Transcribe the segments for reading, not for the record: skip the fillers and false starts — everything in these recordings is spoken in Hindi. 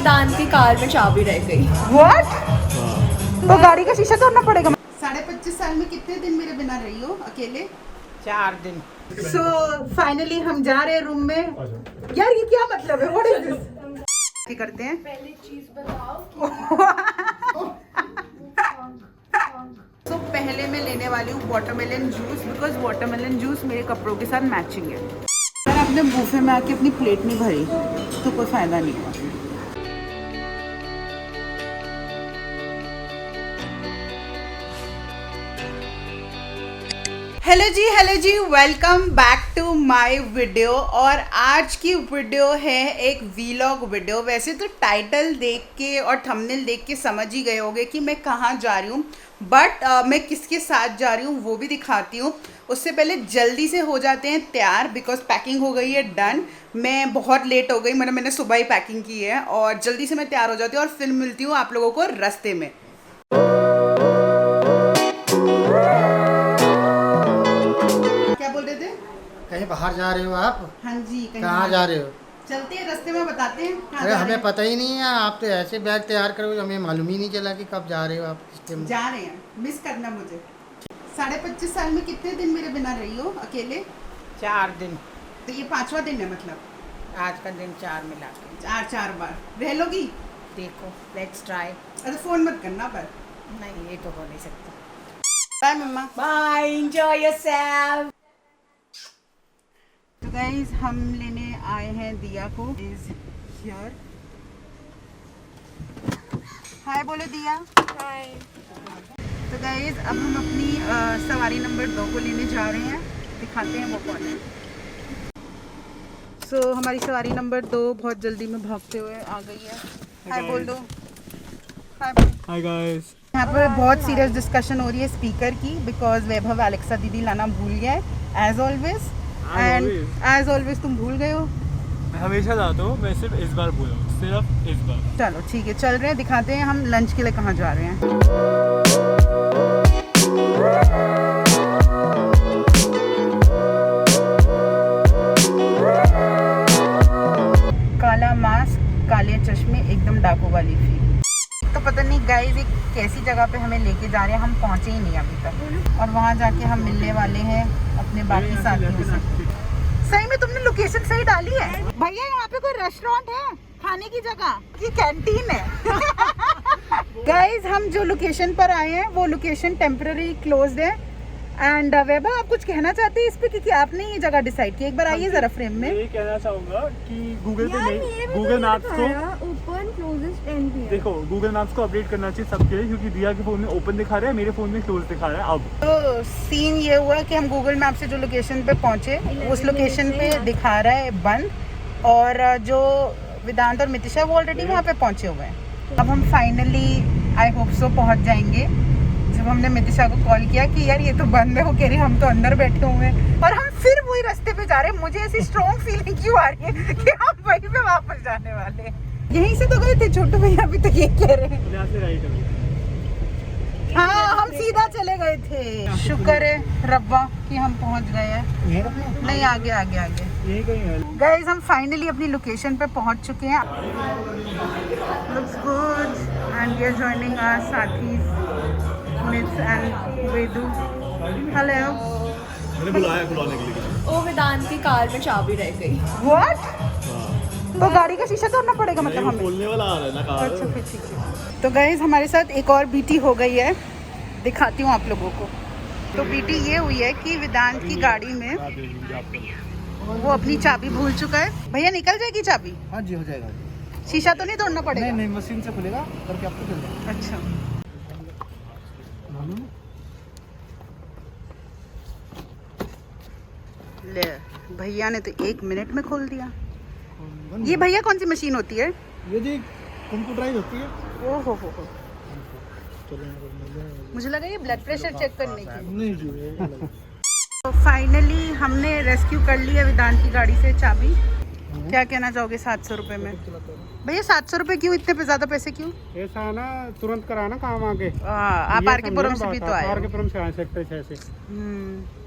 वेदांत की कार में चाबी रह गई। व्हाट? तो गाड़ी का शीशा तोड़ना पड़ेगा। 25.5 साल में कितने दिन मेरे बिना रही हो अकेले? 4 दिन। सो फाइनली हम जा रहे हैं रूम में। यार ये क्या मतलब है? What is this? क्या करते हैं? पहली चीज बताओ। तो पहले मैं लेने वाली हूँ watermelon juice, because watermelon juice मेरे कपड़ों के साथ मैचिंग है। मैंने अपने बूफे में आके अपनी प्लेट नहीं भरी तो कोई फायदा नहीं हुआ। Hello ji, welcome back to my video. और आज की वीडियो है एक वीलॉग वीडियो। वैसे तो टाइटल देख के और थंबनेल देख के समझ ही गए होंगे कि मैं कहाँ जा रही हूँ, बट मैं किसके साथ जा रही हूँ वो भी दिखाती हूँ। उससे पहले जल्दी से हो जाते हैं तैयार, बिकॉज पैकिंग हो गई है डन। मैं बहुत लेट हो गई, मतलब मैंने सुबह ही पैकिंग की है और जल्दी से मैं तैयार हो जाती हूँ और फिर मिलती हूँ आप लोगों को रास्ते में। क्या बोल रहे थे? कहीं बाहर जा रहे हो आप? हाँ जी, कहाँ जा रहे हो? चलते हैं रास्ते में, बताते हैं कहाँ अरे जा रहे हमें हैं। पता ही नहीं है, आप तो ऐसे बैग तैयार करोगे, हमें मालूम ही नहीं चला कि कब जा रहे हो आप किस टाइम। जा रहे हैं, मिस करना मुझे। 25.5 साल में कितने दिन मेरे बिना रही हो अकेले? 4 दिन। तो ये 5वां दिन है, मतलब आज का दिन 4 मिला के। चार बार रह लोगी? देखो, लेट्स ट्राई। अरे फोन मत करना पर। नहीं, ये तो हो नहीं सकता। बाय मम्मा। Bye, enjoy yourself. तो गाइज हम लेने आए हैं दिया को। Is here. हाय बोलो दिया। हाय। तो गाइज अब हम अपनी सवारी नंबर 2 को लेने जा रहे हैं, दिखाते हैं वो कौन है। सो हमारी सवारी नंबर 2 बहुत जल्दी में भागते हुए आ गई है। हाय बोल दो। Hi guys. यहाँ पर बहुत सीरियस डिस्कशन हो रही है स्पीकर की, बिकॉज वैभव एलेक्सा दीदी लाना भूल गया है as always. And as always तुम भूल गए हो। मैं हमेशा जाता हूँ, मैं सिर्फ इस बार भूला हूँ, सिर्फ इस बार। चलो ठीक है, चल रहे हैं, दिखाते हैं हम लंच के लिए कहाँ जा रहे हैं। काला मास्क, काले चश्मे, एकदम डाकू वाली फील। तो पता नहीं गाइस एक कैसी जगह पे हमें लेके जा रहे हैं, हम पहुंचे ही नहीं अभी तक, और वहाँ जाके हम मिलने वाले हैं अपने बाकी साथियों से। सही में तुमने लोकेशन सही डाली है भैया? यहाँ पे कोई रेस्टोरेंट है खाने की जगह की कैंटीन है? गाइस हम जो लोकेशन पर आए हैं वो लोकेशन टेम्पररी क्लोज्ड है। एंड वैभव आप कुछ कहना चाहते हैं इस पे, क्योंकि आपने ये जगह डिसाइड की? एक बार आइए जरा फ्रेम में। मैं ये कहना चाहूँगा कि गूगल पे नहीं, गूगल मैप्स को ओपन क्लोजेस 10 PM। देखो, गूगल मैप्स को अपडेट करना चाहिए सबके लिए, क्योंकि दिया के फ़ोन में ओपन दिखा रहा है, मेरे फ़ोन में क्लोज दिखा रहा है। अब तो सीन ये हुआ कि हम गूगल मैप से जो लोकेशन पे पहुंचे उस लोकेशन पे दिखा रहा है बंद, और जो वेदांत और मितिशा वो ऑलरेडी वहाँ पे पहुंचे हुए हैं। अब हम फाइनली आई होप सो पहुंच जाएंगे। जब हमने मितिशा को कॉल किया कि यार ये तो बंद है, वो कह रही हम तो अंदर बैठे हुए हैं, और हम फिर वही रास्ते पे जा रहे हैं। मुझे ऐसी स्ट्रॉन्ग फीलिंग क्यों आ रही है कि हम वहीं पे वापस जाने वाले हैं। यहीं से तो गए थे छोटू भैया, अभी तक ये कह रहे हैं। यहाँ से राइट है। हाँ हम सीधा चले गए थे। शुक्र है रब्बा कि हम पहुंच गए हैं। नहीं, आगे आगे आगे यही कहीं है। गाइस हम फाइनली अपनी लोकेशन पे पहुंच चुके हैं। Looks good and we are joining our साथीज मिस एंड वेदू। हेलो। मैंने बुलाया बुलाने के लिए। ओ वेदांत की कार में चाबी रह गई। व्हाट? तो गाड़ी का शीशा तोड़ना पड़ेगा मतलब हमें? बोलने वाला आ रहा है ना कार। अच्छा फिर ठीक है। तो गाइस हमारे साथ एक और बीटी हो गई है, दिखाती हूँ आप लोगों को। तो बीटी ये हुई है कि वेदांत की गाड़ी में वो अपनी चाबी भूल चुका है। भैया निकल जाएगी चाबी? हाँ जी, हो जाएगा। शीशा तो नहीं तोड़ना पड़ेगा? नहीं नहीं, मशीन से खुलेगा, करके आपको चल जाएगा। अच्छा ले, भैया ने तो 1 मिनट में खोल दिया। ये भैया कौन सी मशीन होती है? ये जी कंप्यूटराइज होती है। ओ हो। मुझे लगा ये ब्लड प्रेशर चेक करने की। नहीं जी। तो फाइनली हमने रेस्क्यू कर लिया वेदांत की गाड़ी से चाबी। क्या कहना चाहोगे 700 रुपये में? भैया 700 रुपये क्यों, इतने पे ज़्यादा पैसे क्यों? ऐसा है ना, तुरंत कराना काम आगे। आप आर के पुरम से भी तो आए हो। आर के पुरम से आए, सेक्टर 6 से।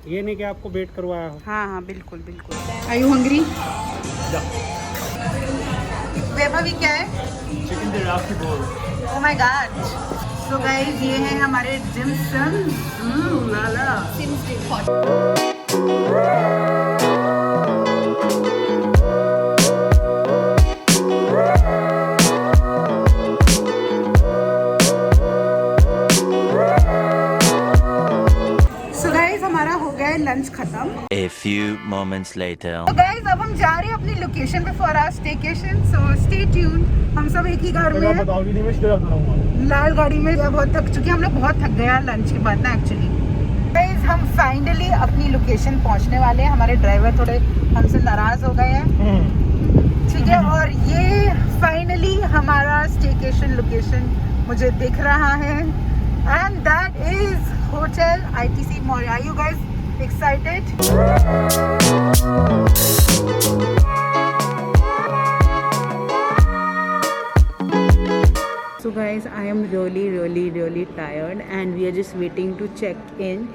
ये नहीं कि आपको वेट करवाया हो। हाँ बिल्कुल बिल्कुल। Are you hungry? वैभवी क्या है? Basketball. Oh my God! So guys, ये है हमारे जिम सिम्स। लाला। Sims Gym Hot. So guys, हमारा हो गया है लंच खत्म। A few moments later. तो गाइस अब हम जा रहे हैं अपनी लोकेशन पे for our staycation, so stay tune. हम सब एक ही घर में हैं। बताओगी नहीं, मैं सीधा जाता रहूंगा। लाल गाड़ी में बहुत थक चुके हैं हम लोग, बहुत थक गए हैं लंच के बाद ना एक्चुअली। गाइस हम फाइनली अपनी लोकेशन पहुंचने वाले हैं। हमारे ड्राइवर थोड़े हमसे नाराज हो गए हैं, ठीक है। और ये फाइनली हमारा स्टेकेशन लोकेशन मुझे दिख रहा है, and that is hotel ITC Maurya. Are you guys excited? So guys, I am really tired and we are just waiting to check in.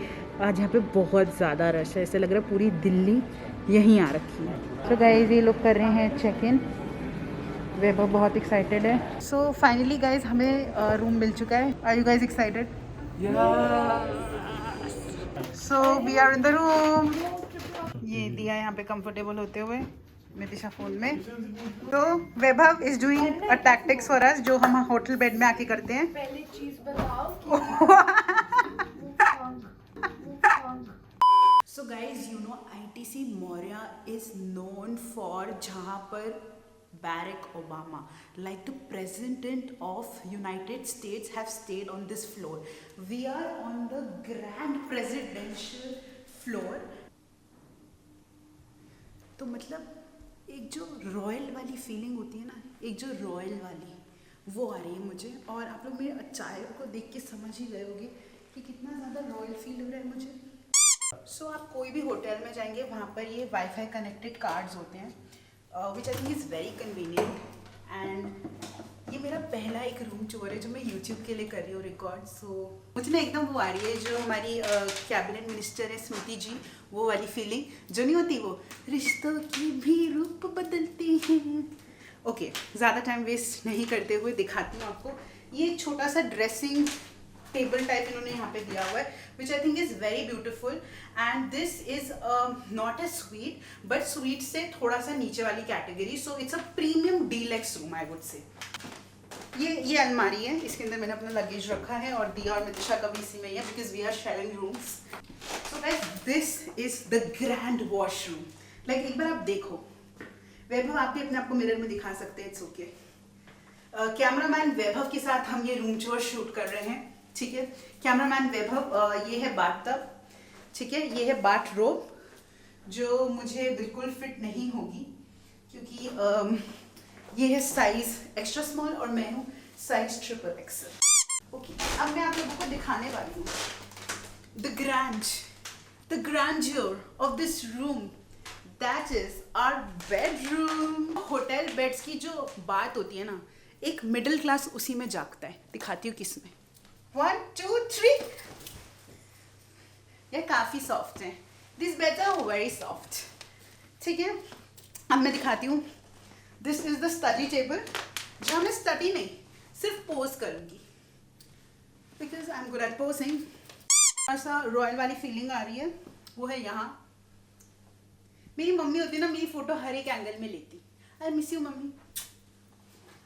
आज यहाँ पे बहुत ज़्यादा रश है, ऐसे लग रहा है पूरी दिल्ली यहीं आ रखी है। तो गाइज ये लोग कर रहे हैं चेक इन। वैभव बहुत एक्साइटेड है। सो फाइनली गाइज हमें रूम मिल चुका है। Are you guys excited? So we are in the room. ये दिया यहाँ पे कंफर्टेबल होते हुए, नितिशा फोन में। तो Vaibhav is doing a tactics for us, जो हम होटल बेड में आके करते हैं। पहले चीज बताओ। So guys, you know ITC Maurya is known for जहाँ पर Barack Obama, like the President of United States, have stayed on this floor. We are on the Grand Presidential floor. तो मतलब एक जो रॉयल वाली फीलिंग होती है ना, एक जो रॉयल वाली वो आ रही है मुझे। और आप लोग मेरे चाय को देख के समझ ही गए होंगे कि कितना ज़्यादा रॉयल फील हो रहा है मुझे। सो आप कोई भी होटल में जाएंगे वहाँ पर ये वाईफाई कनेक्टेड कार्ड्स होते हैं, which I think is very convenient. And ये मेरा पहला एक रूम टूर है जो मैं यूट्यूब के लिए कर रही हूँ रिकॉर्ड। सो मुझे ना एकदम वो आ रही है जो हमारी कैबिनेट मिनिस्टर है स्मृति जी, वो वाली फीलिंग जो नहीं होती, वो रिश्तों की भी रूप बदलती हैं। ओके, ज़्यादा टाइम वेस्ट नहीं करते हुए दिखाती हूँ आपको। ये एक छोटा सा ड्रेसिंग टेबल टाइप इन्होंने यहाँ पे दिया हुआ है, which I think is very beautiful. And this is not a suite, but suite से थोड़ा सा नीचे वाली category. So it's a premium deluxe room I would say. ये अलमारी है, इसके अंदर मैंने अपना लगेज रखा है, और दिया और नितिशा का भी इसी में ही है, because we are sharing rooms. So guys this is the grand washroom. Like एक बार आप देखो, वैभव आप भी अपने आप को मिरर में दिखा सकते हैं, इट्स ओके। कैमरामैन वैभव के साथ हम ये रूम टूर शूट कर रहे हैं, ठीक है। कैमरामैन वैभव, ये है बाथटब, ठीक है। ये है बाथरोब जो मुझे बिल्कुल फिट नहीं होगी, क्योंकि ये है साइज एक्स्ट्रा स्मॉल और मैं हूँ साइज XXL। ओके, अब मैं आप लोगों को दिखाने वाली हूँ the grandeur of this room, that is our bedroom. Hotel beds की जो बात होती है ना, एक मिडिल क्लास उसी में जागता है। दिखाती हूँ किस में। 1 2 3। ये काफ़ी सॉफ्ट हैं, this beds are very soft, ठीक है। अब मैं दिखाती हूँ, this is the study table, जहाँ मैं स्टडी नहीं सिर्फ पोज करूँगी, because I am good at posing. थोड़ा सा रॉयल वाली फीलिंग आ रही है, वो है यहाँ। मेरी मम्मी होती ना, मेरी फोटो हर एक एंगल में लेती। I miss you mummy.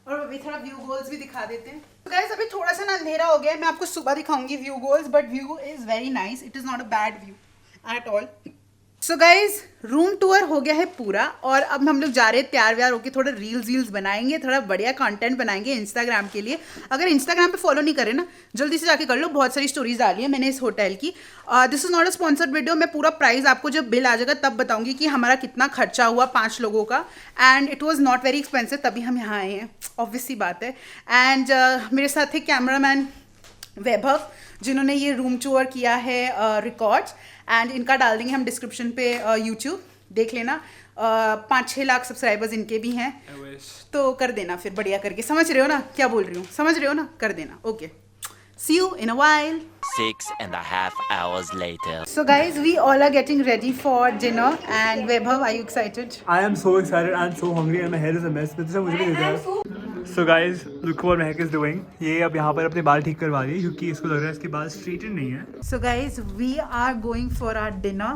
और अभी थोड़ा व्यू गोल्स भी दिखा देते हैं। तो गाइस अभी थोड़ा सा ना अंधेरा हो गया है, मैं आपको सुबह दिखाऊंगी view goals, but view is very nice, it is not a bad view at all. So guys room tour हो गया है पूरा, और अब हम लोग जा रहे हैं तैयार व्यार होकर, थोड़ा रील्स बनाएंगे, थोड़ा बढ़िया कंटेंट बनाएंगे इंस्टाग्राम के लिए। अगर इंस्टाग्राम पे फॉलो नहीं करें ना, जल्दी से जाके कर लो, बहुत सारी स्टोरीज डाली है मैंने इस होटल की। This is not a sponsored video. मैं पूरा प्राइस आपको जब बिल आ जाएगा तब बताऊंगी कि हमारा कितना खर्चा हुआ 5 लोगों का, and it was not very expensive, तभी हम यहाँ आए हैं, ऑब्वियस सी बात है। एंड मेरे साथ थे कैमरामैन वैभव, जिन्होंने ये रूम टूर किया है रिकॉर्ड्स, एंड इनका डाल देंगे हम डिस्क्रिप्शन पे यूट्यूब, देख लेना। 5-6 लाख सब्सक्राइबर्स इनके भी हैं, तो कर देना फिर बढ़िया करके। समझ रहे हो ना क्या बोल रही हूँ? समझ रहे हो ना? कर देना। Okay, see you in a while. 6.5 hours later. So guys, we all are getting ready for dinner, and Vaibhav, are you excited? I am so excited and so hungry and my hair is a mess. Nitisha, मुझे भी दे दो। So guys, look what Mehak is doing. ये अब यहाँ पर अपने बाल ठीक करवा रही है क्योंकि इसको लग रहा है इसके बाल स्ट्रेटन नहीं है. So guys, we are going for our dinner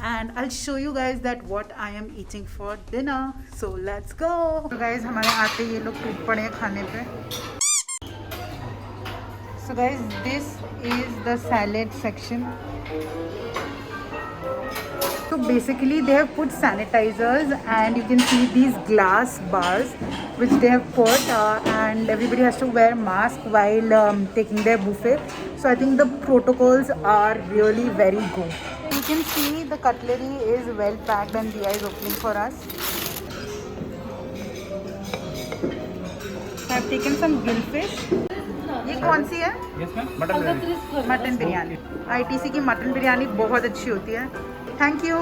and I'll show you guys that what I am eating for dinner. So let's go. तो गाइज हमारे आते ये लोग टूट पड़े हैं खाने पे. So guys, this is the salad section. So basically they have put sanitizers and you can see these glass bars which they have put and everybody has to wear mask while taking their buffet. So I think the protocols are really very good. You can see the cutlery is well packed and Dia is opening for us. So I've taken some grillfish. ये कौन सी है? मटन बिरयानी. ITC की मटन बिरयानी बहुत अच्छी होती है. Thank you.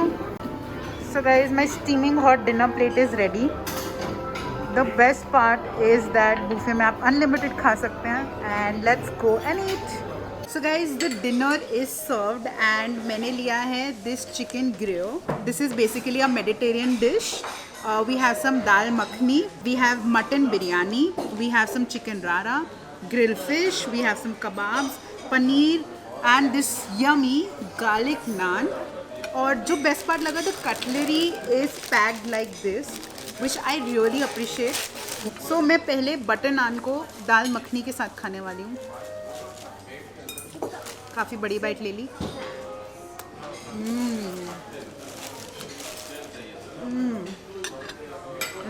So guys, my steaming hot dinner plate is ready. The best part is that buffet में आप unlimited खा सकते हैं and let's go and eat. So guys, the dinner is served and मैंने लिया है this chicken grill. This is basically a Mediterranean dish. We have some dal makhni, we have mutton biryani, we have some chicken rara, grilled fish, we have some kebabs, paneer and this yummy garlic naan. और जो बेस्ट पार्ट लगा, the cutlery is packed like this which I really appreciate. So मैं पहले बटर नान को दाल मखनी के साथ खाने वाली हूँ. काफ़ी बड़ी बाइट ले ली.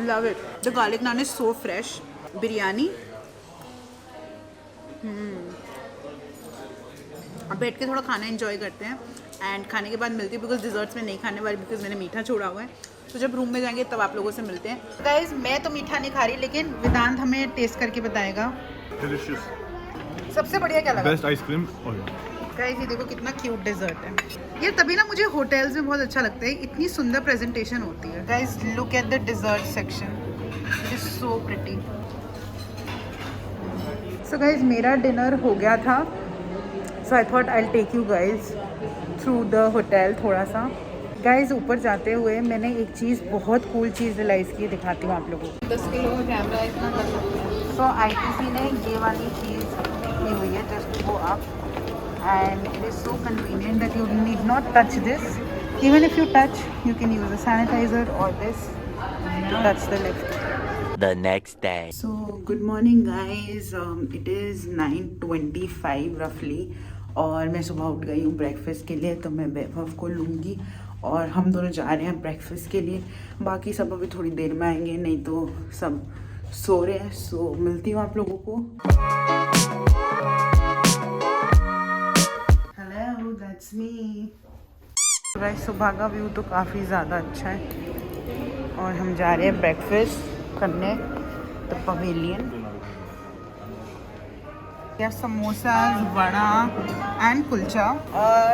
Love it. The garlic naan is so fresh. Biryani अब बैठ के थोड़ा खाना एंजॉय करते हैं एंड खाने के बाद मिलती है बिकॉज डिजर्ट्स में नहीं खाने वाली बिकॉज मैंने मीठा छोड़ा हुआ है. तो जब रूम में जाएंगे तब आप लोगों से मिलते हैं. गाइज मैं तो मीठा नहीं खा रही लेकिन वेदांत हमें टेस्ट करके बताएगा. Delicious. सबसे बढ़िया क्या लगा? Best ice cream. गाइज ये देखो कितना क्यूट डेजर्ट है. ये तभी ना मुझे होटल्स में बहुत अच्छा लगता है, इतनी सुंदर प्रेजेंटेशन होती है. Guys, look at the dessert section. It is so pretty. So guys मेरा डिनर हो गया था. So I thought I take you guys through the hotel थोड़ा सा. गाइज ऊपर जाते हुए मैंने एक चीज़ बहुत कूल चीज़ रियलाइज़ की, दिखाती हूँ आप लोगों को. 10 किलो का कैमरा इतना कर सकते हैं. So ITC ने ये वाली चीज़ ली हुई है just to go up and it is so convenient that you need not touch this. Even if you touch, you can use a sanitizer or this to touch the lift. The next day. So good morning guys. It is 9:25 roughly और मैं सुबह उठ गई हूँ ब्रेकफास्ट के लिए. तो मैं वैभव को लूँगी और हम दोनों जा रहे हैं ब्रेकफास्ट के लिए. बाकी सब अभी थोड़ी देर में आएंगे, नहीं तो सब सो रहे हैं. सो मिलती हूँ आप लोगों को. Hello, that's me. गाइस सुबह का व्यू तो काफ़ी ज़्यादा अच्छा है और हम जा रहे हैं ब्रेकफास्ट करने द पवेलियन. या समोसाज, वड़ा एंड कुलचा.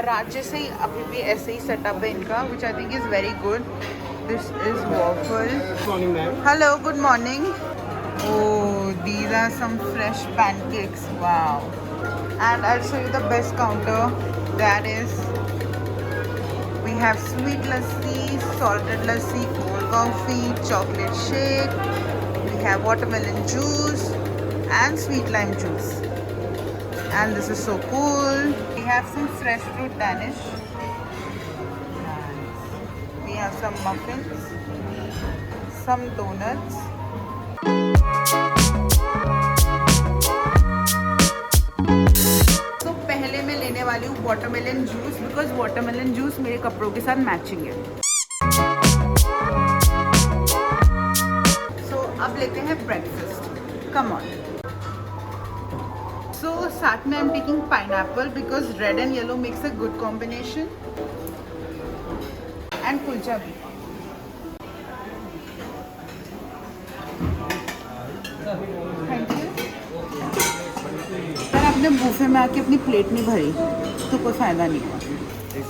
रात जैसे ही अभी भी ऐसे ही सेटअप है इनका which I think is very good. This is waffle. Hello, good morning. Oh, these are some fresh pancakes. Wow. And I show you the best counter. That is we have sweet lassi, salted lassi, cold coffee, chocolate shake. We have watermelon juice and sweet lime juice. And this is so cool. We have some fresh fruit Danish. We have some muffins, some donuts. तो पहले मैं लेने वाली हूँ watermelon juice because watermelon juice मेरे कपड़ों के साथ मैचिंग है. सो अब लेते हैं ब्रेकफास्ट. Come on. सो साथ में I am taking pineapple because red and yellow makes a good combination. And kulcha भी. Thank you. मैंने अपने बूफे में आके अपनी प्लेट नहीं भरी तो कोई फ़ायदा नहीं हुआ.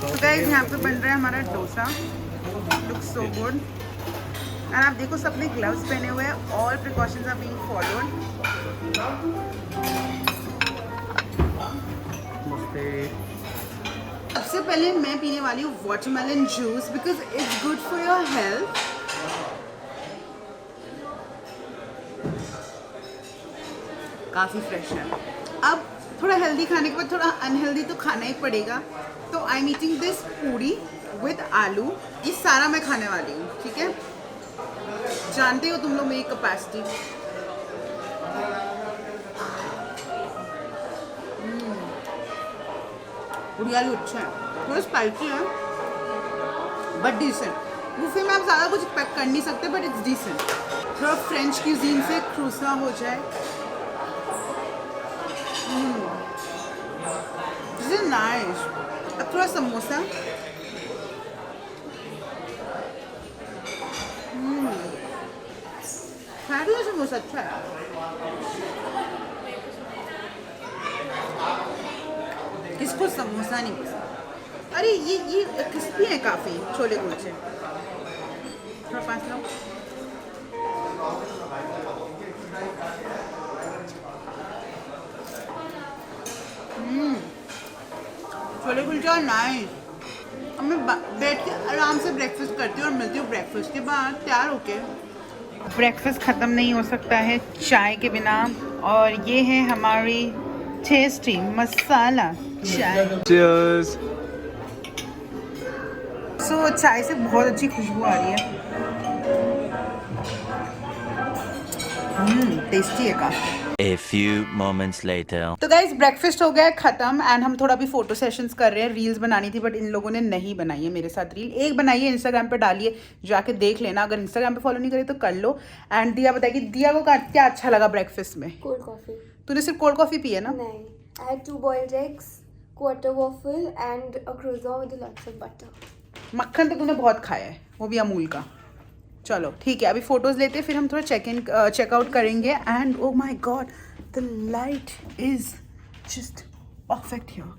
तो गाइस यहाँ पे बन रहा है हमारा dosa. Looks so good. And आप देखो सबने ग्लव्स पहने हुए हैं. All precautions are being followed. सबसे पहले मैं पीने वाली हूँ watermelon juice because it's good for your health. काफ़ी फ्रेश है। अब थोड़ा हेल्दी खाने के बाद थोड़ा अनहेल्दी तो खाना ही पड़ेगा, तो आई एम ईटिंग दिस पूरी विद आलू। ये सारा मैं खाने वाली हूँ, ठीक है। जानते हो तुम लोग मेरी कैपेसिटी। पूरी आलू अच्छा है, थोड़ा स्पाइसी है बट डिसेंट। बुफे में आप ज़्यादा कुछ एक्सपेक्ट कर नहीं सकते बट इट्स डिसेंट। थोड़ा फ्रेंच क्यूजीन से क्रूसा हो जाए। This is nice. अब थोड़ा समोसा। खाया तो समोसा अच्छा है। किसको समोसा नहीं पसंद? अरे ये क्रिस्पी है काफ़ी छोले कुलचे। थोड़ा पास लो। छोले कुलचा नाइस। अब मैं बैठ के आराम से ब्रेकफास्ट करती हूँ और मिलती हूँ ब्रेकफास्ट के बाद तैयार होके। ब्रेकफास्ट ख़त्म नहीं हो सकता है चाय के बिना, और ये है हमारी टेस्टी मसाला चाय। Cheers. सो चाय से बहुत अच्छी खुशबू आ रही है। टेस्टी है काफ़ी। A few moments later. तो गाइज ब्रेकफास्ट हो गया है ख़त्म एंड हम थोड़ा भी फोटो सेशंस कर रहे हैं। रील्स बनानी थी बट इन लोगों ने नहीं बनाई है मेरे साथ रील। एक बनाई है, इंस्टाग्राम पे डालिए, जाके देख लेना। अगर इंस्टाग्राम पे फॉलो नहीं करे तो कर लो। एंड दिया बताएगी, दिया को क्या अच्छा लगा ब्रेकफास्ट में? Cold coffee. तूने सिर्फ कोल्ड कॉफ़ी पी है ना? Nine. I had 2 boiled eggs, quarter waffle, and a croissant with lots of butter. मक्खन तो तूने बहुत खाया है, वो भी अमूल का। चलो ठीक है, अभी फोटोज लेते हैं, फिर हम थोड़ा चेकआउट करेंगे। And oh my God, the light is just perfect here.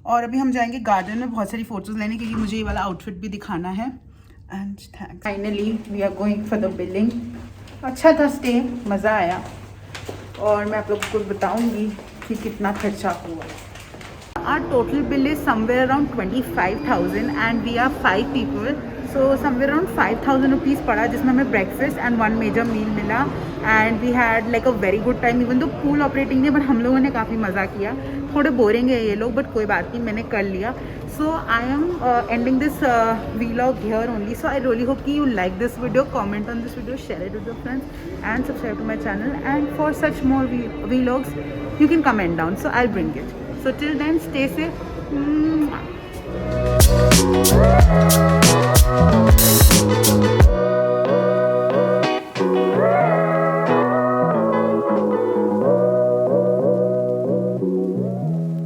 और अभी हम जाएंगे गार्डन में बहुत सारी फोटोज लेने, क्योंकि मुझे ये वाला आउटफिट भी दिखाना है। And thanks. Finally we are going for the billing. अच्छा था स्टे, मज़ा आया, और मैं आप लोगों को बताऊंगी कि कितना खर्चा हुआ। Our total bill is somewhere around 25,000 and we are 5 people, so somewhere around 5,000 rupees पड़ा, जिसमें हमें breakfast and 1 major meal मिला। and we had like a very good time, even though pool operating नहीं, but हम लोगों ने काफ़ी मज़ा किया। थोड़े बोरिंग है ये लोग बट कोई बात नहीं, मैंने कर लिया। so I am ending this vlog here only, so I really hope you like this video, comment on this video, share it with your friends and subscribe to my channel, and for such more vlogs you can comment down, so I'll bring it. So till then, stay safe.